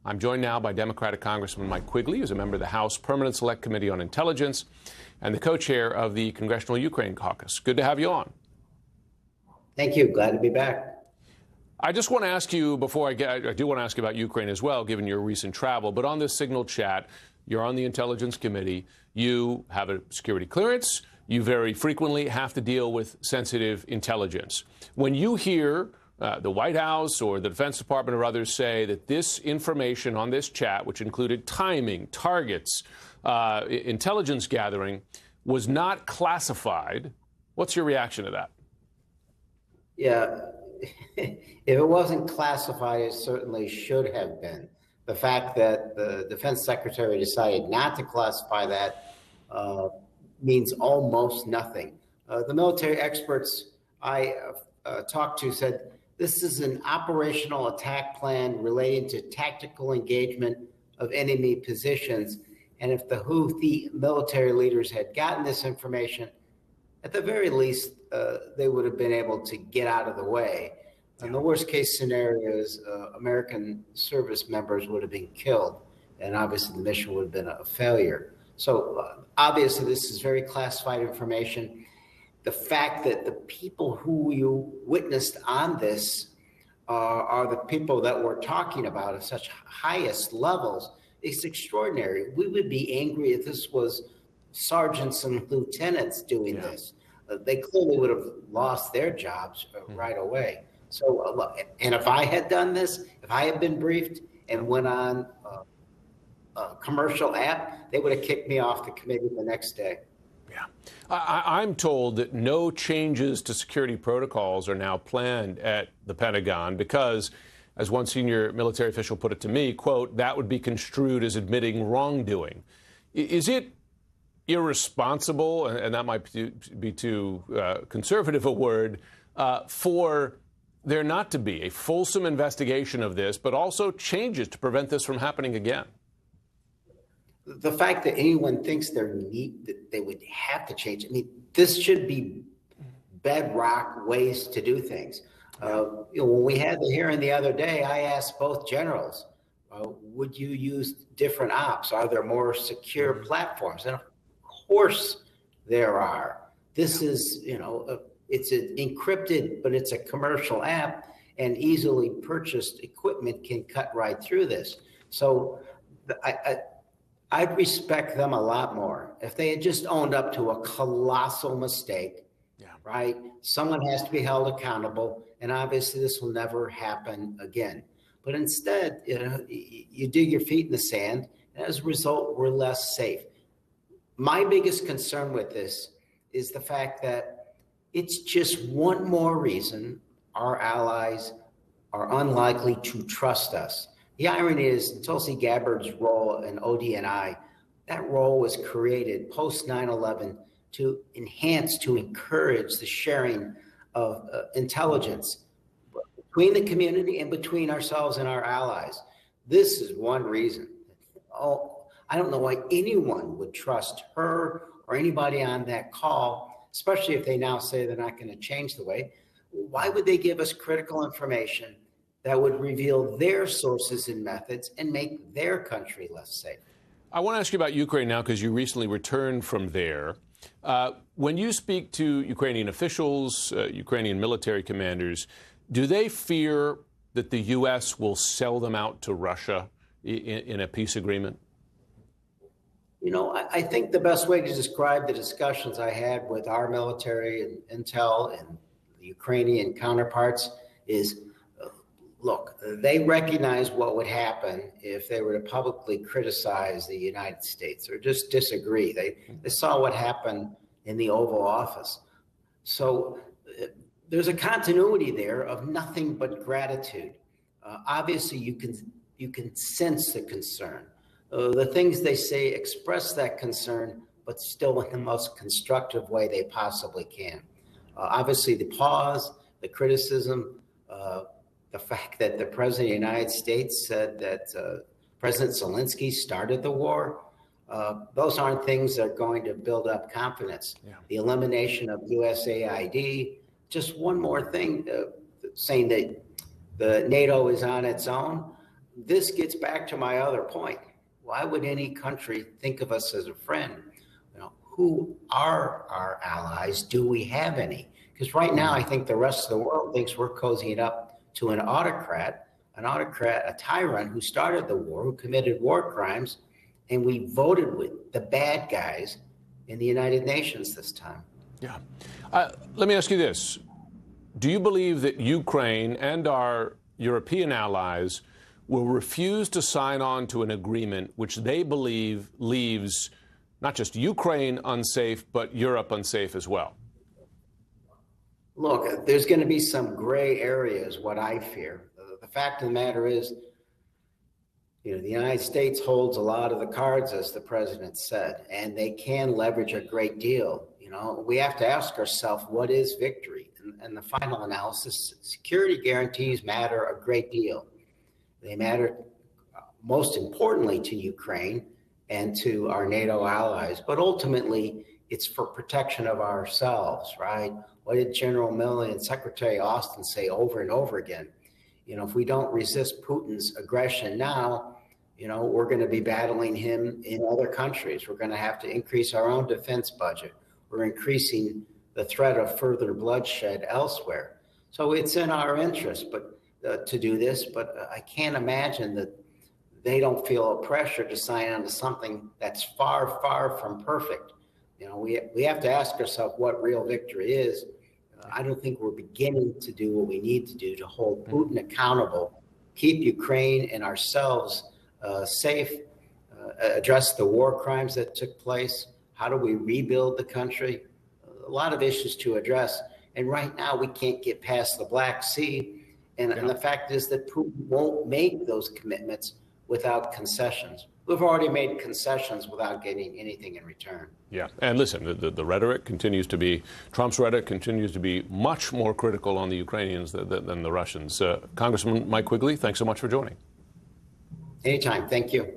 I'm joined now by Democratic Congressman Mike Quigley, who's a member of the House Permanent Select Committee on Intelligence and the co-chair of the Congressional Ukraine Caucus. Good to have you on. Thank you. Glad to be back. I just want to ask you, before I do want to ask you about Ukraine as well, given your recent travel, but on this Signal chat, you're on the Intelligence Committee, you have a security clearance, you very frequently have to deal with sensitive intelligence. When you hear the White House or the Defense Department or others say that this information on this chat, which included timing, targets, intelligence gathering, was not classified, what's your reaction to that? Yeah, if it wasn't classified, it certainly should have been. The fact that the defense secretary decided not to classify that means almost nothing. The military experts I talked to said this is an operational attack plan relating to tactical engagement of enemy positions. And if the Houthi military leaders had gotten this information, at the very least, they would have been able to get out of the way. And the worst case scenario is American service members would have been killed, and obviously the mission would have been a failure. So obviously this is very classified information. The fact that the people who you witnessed on this are the people that we're talking about at such highest levels is extraordinary. We would be angry if this was sergeants and lieutenants doing this. They clearly would have lost their jobs right away. So, and if I had done this, if I had been briefed and went on a commercial app, they would have kicked me off the committee the next day. Yeah. I'm told that no changes to security protocols are now planned at the Pentagon because, as one senior military official put it to me, quote, that would be construed as admitting wrongdoing. Is it irresponsible, and that might be too conservative a word, for there not to be a fulsome investigation of this, but also changes to prevent this from happening again? The fact that anyone thinks that they would have to change, I mean, this should be bedrock ways to do things. When we had the hearing the other day, I asked both generals, would you use different ops? Are there more secure platforms? And of course there are. This is, it's an encrypted, but it's a commercial app, and easily purchased equipment can cut right through this. So I'd respect them a lot more if they had just owned up to a colossal mistake, right? Someone has to be held accountable, and obviously this will never happen again. But instead, you dig your feet in the sand, and as a result, we're less safe. My biggest concern with this is the fact that it's just one more reason our allies are unlikely to trust us. The irony is Tulsi Gabbard's role in ODNI, that role was created post 9/11 to enhance, to encourage the sharing of intelligence between the community and between ourselves and our allies. This is one reason. I don't know why anyone would trust her or anybody on that call, especially if they now say they're not going to change the way. Why would they give us critical information that would reveal their sources and methods and make their country less safe? I want to ask you about Ukraine now because you recently returned from there. When you speak to Ukrainian officials, Ukrainian military commanders, do they fear that the U.S. will sell them out to Russia in a peace agreement? I think the best way to describe the discussions I had with our military and intel and the Ukrainian counterparts is, look, they recognize what would happen if they were to publicly criticize the United States or just disagree. They saw what happened in the Oval Office. So there's a continuity there of nothing but gratitude. Obviously, you can sense the concern. The things they say express that concern, but still in the most constructive way they possibly can. Obviously, the pause, the criticism, the fact that the President of the United States said that President Zelensky started the war, those aren't things that are going to build up confidence. The elimination of USAID, just one more thing, saying that the NATO is on its own. this gets back to my other point. Why would any country think of us as a friend? Who are our allies? Do we have any? Because right now, I think the rest of the world thinks we're cozying up to an autocrat, a tyrant who started the war, who committed war crimes, and we voted with the bad guys in the United Nations this time. Yeah. Let me ask you this. Do you believe that Ukraine and our European allies will refuse to sign on to an agreement which they believe leaves not just Ukraine unsafe, but Europe unsafe as well? Look, there's going to be some gray areas, what I fear. The fact of the matter is, the United States holds a lot of the cards, as the president said, and they can leverage a great deal. We have to ask ourselves, what is victory? And the final analysis, security guarantees matter a great deal. They matter most importantly to Ukraine and to our NATO allies, but ultimately it's for protection of ourselves, right? What did General Milley and Secretary Austin say over and over again? If we don't resist Putin's aggression now, we're going to be battling him in other countries. We're going to have to increase our own defense budget. We're increasing the threat of further bloodshed elsewhere. So it's in our interest to do this, but I can't imagine that they don't feel a pressure to sign on to something that's far, far from perfect. We have to ask ourselves what real victory is. I don't think we're beginning to do what we need to do to hold Putin accountable, keep Ukraine and ourselves safe, address the war crimes that took place. How do we rebuild the country? A lot of issues to address. And right now, we can't get past the Black Sea. And the fact is that Putin won't make those commitments without concessions. We've already made concessions without getting anything in return. Yeah. And listen, the rhetoric continues to be, Trump's rhetoric continues to be much more critical on the Ukrainians than the Russians. Congressman Mike Quigley, thanks so much for joining. Anytime. Thank you.